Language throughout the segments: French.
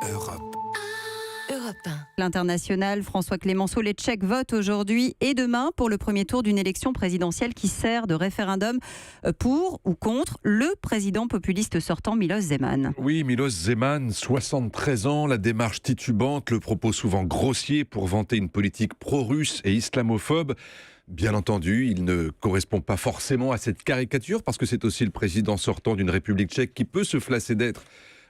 Europe. Europe 1. L'international, François Clemenceau, les Tchèques votent aujourd'hui et demain pour le premier tour d'une élection présidentielle qui sert de référendum pour ou contre le président populiste sortant Miloš Zeman. Oui, Miloš Zeman, 73 ans, la démarche titubante, le propos souvent grossier pour vanter une politique pro-russe et islamophobe. Bien entendu, il ne correspond pas forcément à cette caricature parce que c'est aussi le président sortant d'une République tchèque qui peut se flasser d'être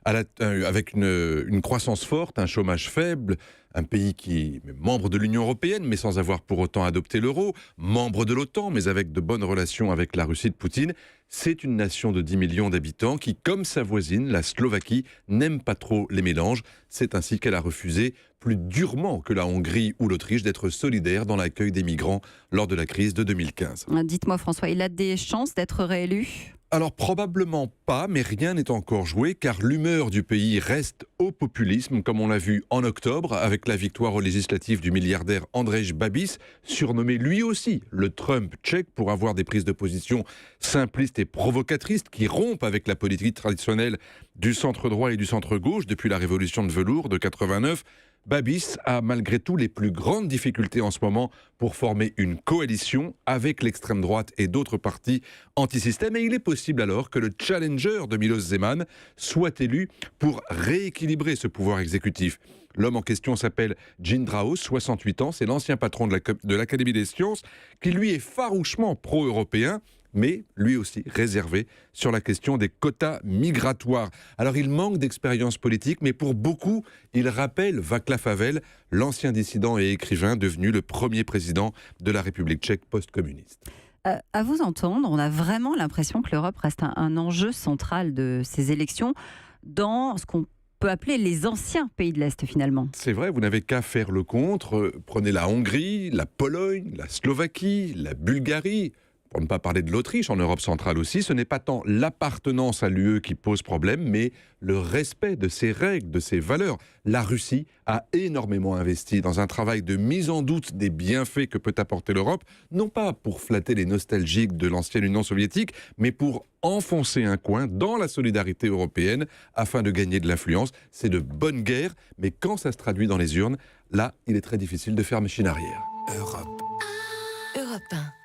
avec une croissance forte, un chômage faible, un pays qui est membre de l'Union européenne, mais sans avoir pour autant adopté l'euro, membre de l'OTAN, mais avec de bonnes relations avec la Russie de Poutine. C'est une nation de 10 millions d'habitants qui, comme sa voisine, la Slovaquie, n'aime pas trop les mélanges. C'est ainsi qu'elle a refusé, plus durement que la Hongrie ou l'Autriche, d'être solidaire dans l'accueil des migrants lors de la crise de 2015. Dites-moi François, il a des chances d'être réélu ? Alors probablement pas, mais rien n'est encore joué car l'humeur du pays reste au populisme, comme on l'a vu en octobre avec la victoire aux législatives du milliardaire Andrej Babiš, surnommé lui aussi le Trump tchèque pour avoir des prises de position simplistes et provocatrices qui rompent avec la politique traditionnelle du centre-droit et du centre-gauche depuis la révolution de velours de 89. Babiš a malgré tout les plus grandes difficultés en ce moment pour former une coalition avec l'extrême droite et d'autres partis anti-système. Et il est possible alors que le challenger de Miloš Zeman soit élu pour rééquilibrer ce pouvoir exécutif. L'homme en question s'appelle Gindraos, 68 ans, c'est l'ancien patron de l'Académie des sciences, qui lui est farouchement pro-européen, mais lui aussi réservé sur la question des quotas migratoires. Alors il manque d'expérience politique, mais pour beaucoup, il rappelle Václav Havel, l'ancien dissident et écrivain devenu le premier président de la République tchèque post-communiste. À vous entendre, on a vraiment l'impression que l'Europe reste un enjeu central de ces élections dans ce qu'on peut appeler les anciens pays de l'Est finalement. C'est vrai, vous n'avez qu'à faire le contre. Prenez la Hongrie, la Pologne, la Slovaquie, la Bulgarie. Pour ne pas parler de l'Autriche, en Europe centrale aussi, ce n'est pas tant l'appartenance à l'UE qui pose problème, mais le respect de ses règles, de ses valeurs. La Russie a énormément investi dans un travail de mise en doute des bienfaits que peut apporter l'Europe, non pas pour flatter les nostalgiques de l'ancienne Union soviétique, mais pour enfoncer un coin dans la solidarité européenne afin de gagner de l'influence. C'est de bonne guerre, mais quand ça se traduit dans les urnes, là, il est très difficile de faire machine arrière. Europe 1.